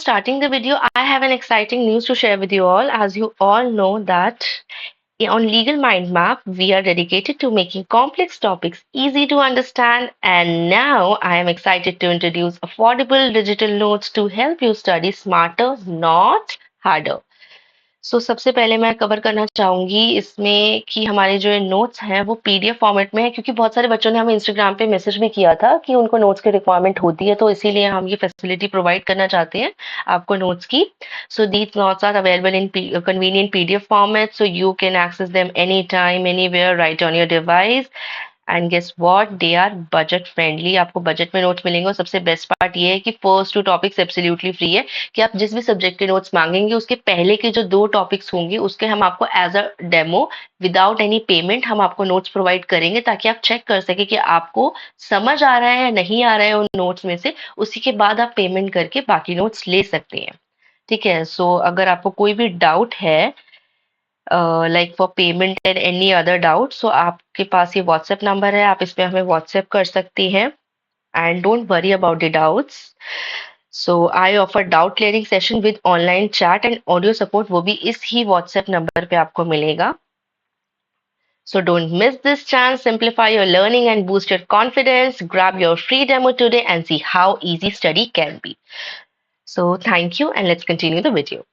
starting the video, I have an exciting news to share with you all. As you all know that on Legal Mind Map, we are dedicated to making complex topics easy to understand. And now I am excited to introduce affordable digital notes to help you study smarter, not harder. सबसे पहले मैं cover करना चाहूंगी इसमें कि हमारे जो ये नोट्स हैं वो पीडीएफ फॉर्मेट में है, क्योंकि बहुत सारे बच्चों ने हमें इंस्टाग्राम पे मैसेज भी किया था कि उनको नोट्स की रिक्वायरमेंट होती है, तो इसीलिए हम ये फैसिलिटी प्रोवाइड करना चाहते हैं आपको नोट्स की. So these notes are available in convenient PDF format, so you can access them anytime, anywhere, right on your device. And guess what, they are budget friendly. आपको बजट में notes मिलेंगे. और सबसे बेस्ट पार्ट ये है कि first 2 topics absolutely free है, कि आप जिस भी सब्जेक्ट के नोट्स मांगेंगे उसके पहले के जो 2 टॉपिक्स होंगे उसके हम आपको as a demo without any payment हम आपको नोट्स प्रोवाइड करेंगे, ताकि आप चेक कर सके कि आपको समझ आ रहा है या नहीं आ रहा है उन नोट्स में से. उसी के बाद आप पेमेंट करके बाकी नोट्स ले सकते हैं. ठीक है. अगर आपको कोई भी डाउट है, like for payment and any other doubt, so आपके पास ये व्हाट्सएप नंबर है, आप इस पे हमें व्हाट्सएप कर सकती हैं. And don't worry about the doubts. I offer doubt clearing session with online chat and audio support, वो भी इस ही व्हाट्सएप नंबर पे आपको मिलेगा. So don't miss this chance, simplify your learning and boost your confidence. Grab your free demo today and see how easy study can be. So thank you and let's continue the video.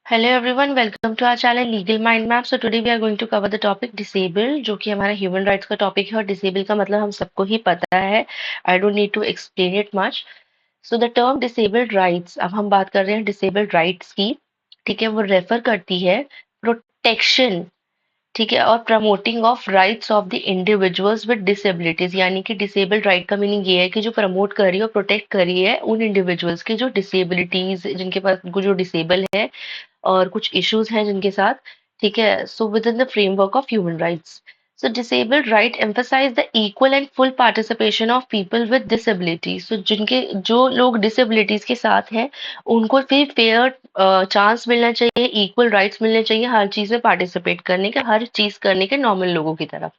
Hello everyone, welcome to our channel Legal Mind Map. So today we are going to cover the topic disabled, जो कि हमारा human rights का topic है. और disabled का मतलब हम सबको ही पता है. I don't need to explain it much. So the term disabled rights, अब हम बात कर रहे हैं disabled rights की. ठीक है. वो रेफर करती है प्रोटेक्शन, ठीक है, और promoting of rights of the individuals with disabilities. यानी कि डिसेबल्ड राइट का मीनिंग ये है कि जो प्रमोट कर रही है और प्रोटेक्ट कर रही है उन इंडिविजुअल्स की जो डिसेबिलिटीज, जिनके पास जो डिसेबल है और कुछ इश्यूज हैं जिनके साथ. ठीक है. With in the framework of human rights. Disabled right emphasize the equal and full participation of people with disabilities. जिनके जो लोग डिसेबिलिटीज के साथ हैं उनको फिर फेयर चांस मिलना चाहिए, इक्वल राइट्स मिलने चाहिए हर चीज में पार्टिसिपेट करने के, हर चीज करने के नॉर्मल लोगों की तरफ.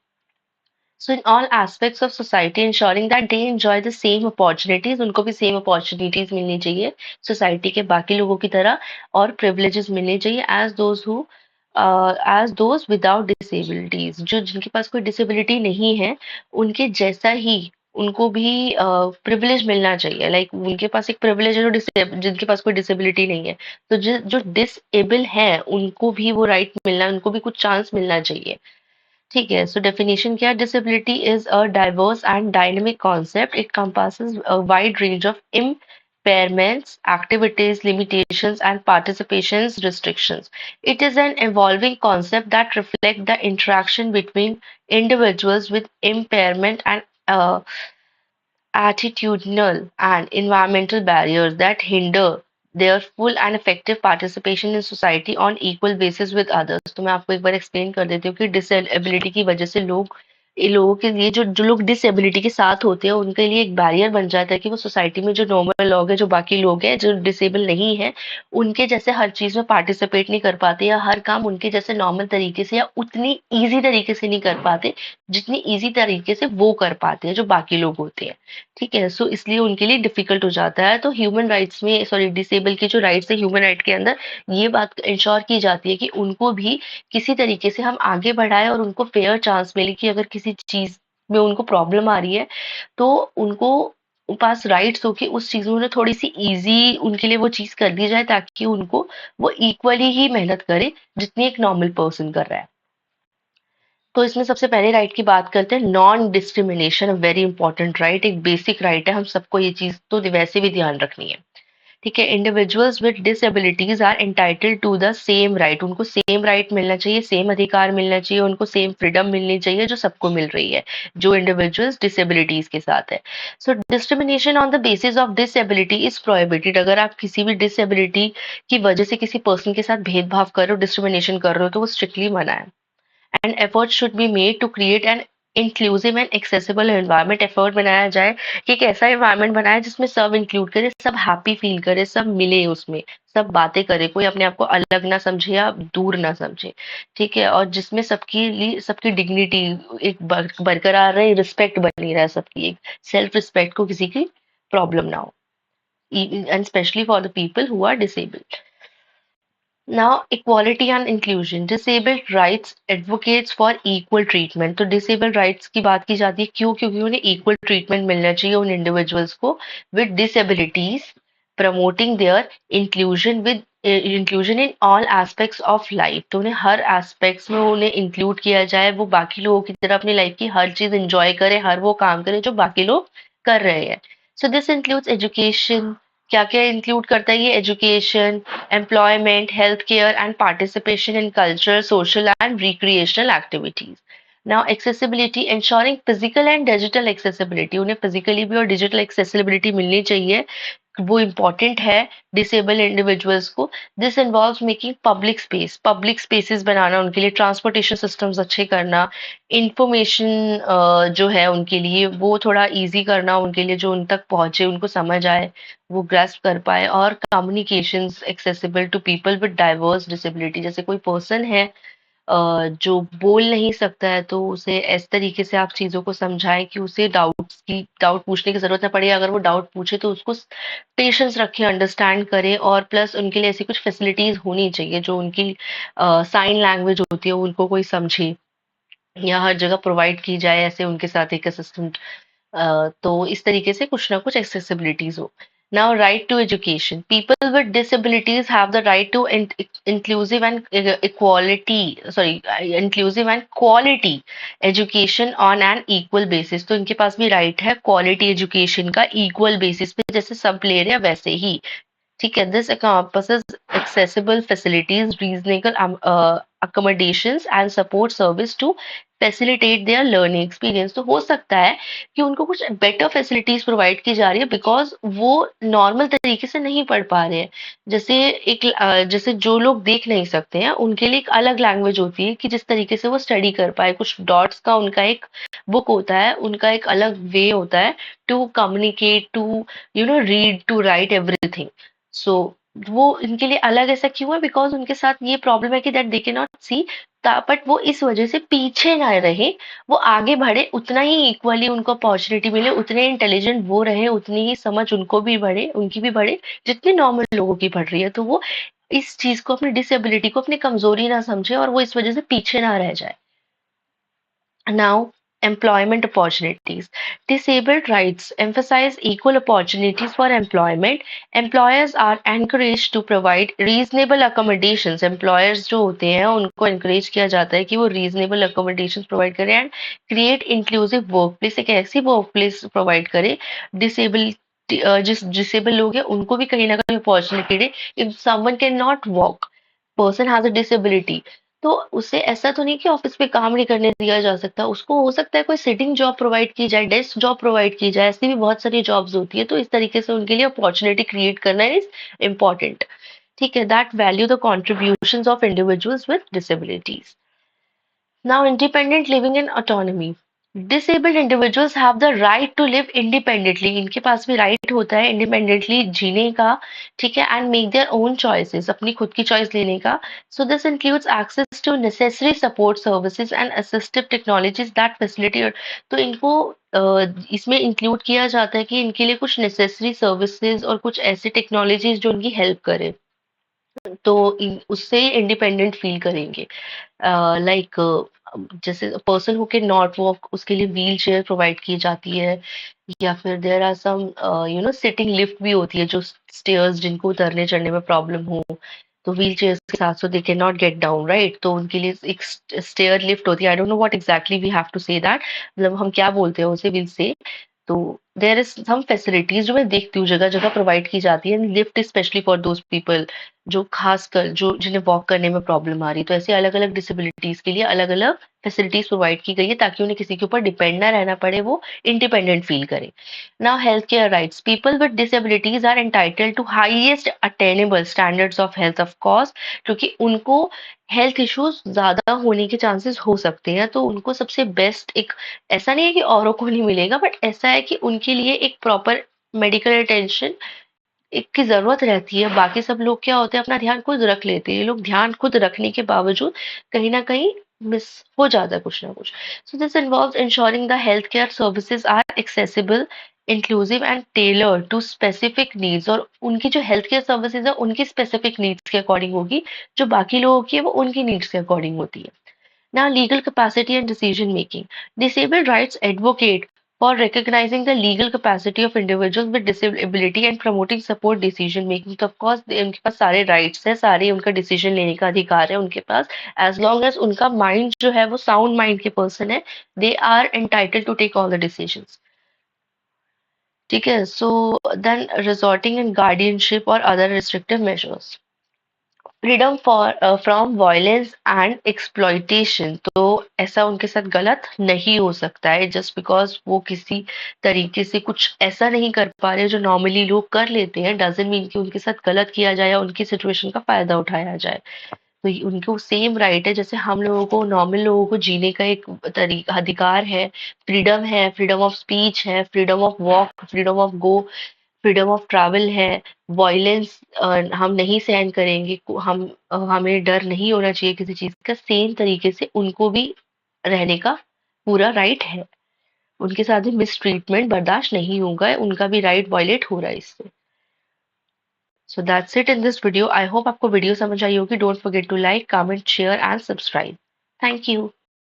In all aspects of society, ensuring that they enjoy the same opportunities, उनको भी सेम अपॉर्चुनिटीज मिलनी चाहिए सोसाइटी के बाकी लोगों की तरह, और प्रिविलेजेस मिलने चाहिए एज दोज विदाउट डिसेबिलिटीज. जो जिनके पास कोई डिसेबिलिटी नहीं है उनके जैसा ही उनको भी प्रिविलेज मिलना चाहिए. लाइक उनके पास एक प्रिविलेज है जो जिनके पास कोई डिसेबिलिटी नहीं है, तो जो डिसेबल है उनको भी वो राइट मिलना, उनको भी कुछ चांस मिलना चाहिए. ठीक है. डेफिनेशन क्या है? Disability is a diverse and dynamic concept. It compasses a wide range of impairments, activities, limitations, and participations restrictions. It is an evolving concept that reflects the interaction between individuals with impairment and attitudinal and environmental barriers that hinder their full and effective participation in society on equal basis with others. तो मैं आपको एक बार explain कर देती हूँ कि disability की वजह से लोगों के लिए जो लोग डिसेबिलिटी के साथ होते हैं उनके लिए एक बैरियर बन जाता है कि वो सोसाइटी में जो नॉर्मल लोग हैं, जो बाकी लोग हैं जो डिसेबल नहीं है, उनके जैसे हर चीज में पार्टिसिपेट नहीं कर पाते, या हर काम उनके जैसे नॉर्मल तरीके से या उतनी इजी तरीके से नहीं कर पाते जितनी इजी तरीके से वो कर पाते हैं जो बाकी लोग होते हैं. ठीक है. इसलिए उनके लिए डिफिकल्ट हो जाता है. तो ह्यूमन राइट्स में, सॉरी, डिसेबल के जो राइट्स है ह्यूमन राइट के अंदर, ये बात इंश्योर की जाती है कि उनको भी किसी तरीके से हम आगे बढ़ाएं और उनको फेयर चांस मिले कि अगर किसी चीज में उनको प्रॉब्लम आ रही है तो उनको पास राइट्स हो कि उस चीज में उन्हें थोड़ी सी इजी उनके लिए वो चीज कर दी जाए, ताकि उनको वो इक्वली ही मेहनत करे जितनी एक नॉर्मल पर्सन कर रहा है. तो इसमें सबसे पहले राइट की बात करते हैं. Non discrimination, very important right, एक बेसिक राइट है, हम सबको ये चीज तो वैसे भी ध्यान रखनी है. ठीक है. Individuals with disabilities are entitled to the same right. उनको सेम राइट मिलना चाहिए, सेम अधिकार मिलना चाहिए, उनको सेम फ्रीडम मिलनी चाहिए जो सबको मिल रही है जो इंडिविजुअल्स डिसेबिलिटीज के साथ है. Discrimination on the basis of disability is prohibited. अगर आप किसी भी डिसेबिलिटी की वजह से किसी पर्सन के साथ भेदभाव कर रहे हो, डिस्क्रिमिनेशन कर रहे हो, तो वो स्ट्रिक्टली मना है. And effort should be made to create an inclusive and accessible environment. Effort बनाया जाए कि एक ऐसा एनवायरनमेंट बनाए जिसमें सब इंक्लूड करे, सब हैप्पी फील करे, सब मिले उसमें, सब बातें करे, कोई अपने आप को अलग ना समझे या दूर ना समझे. ठीक है. और जिसमें सबकी लिए सबकी डिग्निटी एक बरकरार रहे, रिस्पेक्ट बनी रहे सबकी, एक सेल्फ रिस्पेक्ट को किसी की प्रॉब्लम ना हो. and especially for the people who are disabled. Now, equality and inclusion. Disabled rights advocates for equal treatment. तो disabled rights की बात की जाती है क्यों? क्योंकि उन्हें equal treatment मिलना चाहिए उन individuals को with disabilities, promoting their inclusion in all aspects of life. तो उन्हें हर aspects में उन्हें include किया जाए, वो बाकी लोगों की तरह अपनी life की हर चीज enjoy करें, हर वो काम करें जो बाकी लोग कर रहे हैं. So this includes education. क्या क्या इंक्लूड करता है ये? Education, employment, healthcare, and participation in cultural, social, and recreational activities. Now, accessibility, ensuring physical and digital accessibility. उन्हें physically भी और digital accessibility मिलनी चाहिए. वो important है disabled individuals को. This involves making public spaces बनाना उनके लिए, transportation systems अच्छे करना, information जो है उनके लिए वो थोड़ा easy करना उनके लिए, जो उन तक पहुंचे, उनको समझ आए, वो ग्रास्प कर पाए, और communications accessible to people with diverse disability. जैसे कोई पर्सन है जो बोल नहीं सकता है, तो उसे इस तरीके से आप चीज़ों को समझाएँ कि उसे डाउट पूछने की ज़रूरत ना पड़े. अगर वो डाउट पूछे तो उसको पेशेंस रखें, अंडरस्टैंड करें, और प्लस उनके लिए ऐसी कुछ फैसिलिटीज़ होनी चाहिए जो उनकी साइन लैंग्वेज होती है उनको कोई समझे, या हर जगह प्रोवाइड की जाए ऐसे उनके साथ एक असिस्टेंट. तो इस तरीके से कुछ ना कुछ एक्सेसिबिलिटीज हो. Now, right to education. People with disabilities have the right to inclusive and inclusive and quality education on an equal basis. तो इनके पास भी right है quality education का equal basis पे, जैसे सब ले रहे हैं वैसे ही. ठीक है. This encompasses accessible facilities, reasonable accommodations and support service to facilitate their learning experience. तो हो सकता है कि उनको कुछ बेटर फैसिलिटीज प्रोवाइड की जा रही है बिकॉज वो नॉर्मल तरीके से नहीं पढ़ पा रहे हैं. जैसे जो लोग देख नहीं सकते हैं उनके लिए एक अलग लैंग्वेज होती है कि जिस तरीके से वो स्टडी कर पाए. कुछ डॉट्स का उनका एक बुक होता है, उनका एक अलग वे होता है to communicate, to read, to write everything. So वो इनके लिए अलग ऐसा क्यों है? बिकॉज उनके साथ ये प्रॉब्लम है कि that they can not see. But वो इस वजह से पीछे ना रहे, वो आगे बढ़े, उतना ही इक्वली उनको अपॉर्चुनिटी मिले, उतने इंटेलिजेंट वो रहे, उतनी ही समझ उनको भी बढ़े, उनकी भी बढ़े जितनी नॉर्मल लोगों की बढ़ रही है. तो वो इस चीज को, अपनी डिसेबिलिटी को अपनी कमजोरी ना समझे और वो इस वजह से पीछे ना रह जाए. Now, employment opportunities. Disabled rights emphasize equal opportunities for employment. Employers are encouraged to provide reasonable accommodations. Employers जो होते हैं उनको encourage किया जाता है कि वो reasonable accommodations provide करें and create inclusive workplace. एक ऐसी workplace provide करे disabled जिस disabled लोग हैं उनको भी कहीं ना कहीं opportunity they. If someone cannot walk, person has a disability, तो उसे ऐसा तो नहीं कि ऑफिस में काम नहीं करने दिया जा सकता. उसको हो सकता है कोई सिटिंग जॉब प्रोवाइड की जाए, डेस्क जॉब प्रोवाइड की जाए. ऐसी भी बहुत सारी जॉब्स होती है. तो इस तरीके से उनके लिए अपॉर्चुनिटी क्रिएट करना इज इम्पोर्टेंट. ठीक है. That value the contributions of individuals with disabilities. Now, independent living and autonomy. Disabled individuals have the right to live independently. इनके पास भी right होता है independently जीने का. ठीक है. And make their own choices. अपनी खुद की choice लेने का. So this includes access to necessary support services and assistive technologies that facilitate. तो इनको इसमें include किया जाता है कि इनके लिए कुछ necessary services और कुछ ऐसी technologies जो उनकी help करे. तो उससे इंडिपेंडेंट फील करेंगे. लाइक जैसे person who can not walk, उसके लिए व्हील चेयर प्रोवाइड की जाती है, या फिर there are some sitting lift भी होती है जो स्टेयर्स जिनको उतरने चढ़ने में प्रॉब्लम हो, तो व्हील चेयर्स के साथ so they can not get down, right. तो उनके लिए एक स्टेयर लिफ्ट होती है. I don't know what exactly we have to say that, मतलब हम क्या बोलते हैं उसे, विल से. तो देयर इज सम फैसिलिटीज जो मैं देखती हूँ जगह जगह प्रोवाइड की जाती है. Lift specially for those people जो खासकर जो जिन्हें वॉक करने में प्रॉब्लम आ रही है. तो ऐसे अलग अलग डिसेबिलिटीज के लिए अलग अलग फैसिलिटीज प्रोवाइड की गई है ताकि उन्हें किसी के ऊपर डिपेंड ना रहना पड़े, वो इंडिपेंडेंट फील करें. Now, health care rights. People with disabilities are entitled to highest attainable standards of health, of course, क्योंकि उनको हेल्थ इश्यूज ज्यादा होने के चांसेस हो सकते हैं. तो उनको सबसे बेस्ट एक, ऐसा नहीं है कि औरों को नहीं मिलेगा, बट ऐसा है कि उनके लिए एक प्रॉपर मेडिकल अटेंशन एक की ज़रूरत रहती है. बाकी सब लोग क्या होते हैं, अपना ध्यान खुद रख लेते हैं. ये लोग ध्यान खुद रखने के बावजूद कहीं न कहीं मिस हो जाता है कुछ ना कुछ. So this involves ensuring the healthcare services are accessible inclusive and tailor to specific needs, और उनकी जो हेल्थ केयर सर्विसेज है उनकी स्पेसिफिक नीड्स के अकॉर्डिंग होगी, जो बाकी लोगों की है वो उनकी नीड्स के अकॉर्डिंग होती है। Now, legal capacity and decision making. Disabled rights advocate for recognizing the legal capacity of individuals with disability and promoting support decision making. तो of course उनके पास सारे rights है, सारे उनका decision लेने का अधिकार है उनके पास, as long as उनका mind जो है वो sound mind के person है, they are entitled to take all the decisions. ठीक है, so then resorting in guardianship or other restrictive measures. Freedom for from violence and exploitation, तो ऐसा उनके साथ गलत नहीं हो सकता है जस्ट बिकॉज वो किसी तरीके से कुछ ऐसा नहीं कर पा रहे जो नॉर्मली लोग कर लेते हैं, डजंट मीन कि उनके साथ गलत किया जाए या उनकी सिचुएशन का फायदा उठाया जाए। तो उनको सेम राइट है जैसे हम लोगों को, नॉर्मल लोगों को जीने का एक तरीका अधिकार है, फ्रीडम ऑफ स्पीच है, freedom of walk, freedom of go, freedom of travel है। वॉयलेंस हम नहीं सहन करेंगे, हमें डर नहीं होना चाहिए किसी चीज का, सेम तरीके से उनको भी रहने का पूरा राइट है। उनके साथ भी मिसट्रीटमेंट बर्दाश्त नहीं होगा, उनका भी राइट वायलेट हो रहा है इससे। So that's it in this video. I hope आपको वीडियो समझ आई होगी। Don't forget to like, comment, share and subscribe. Thank you.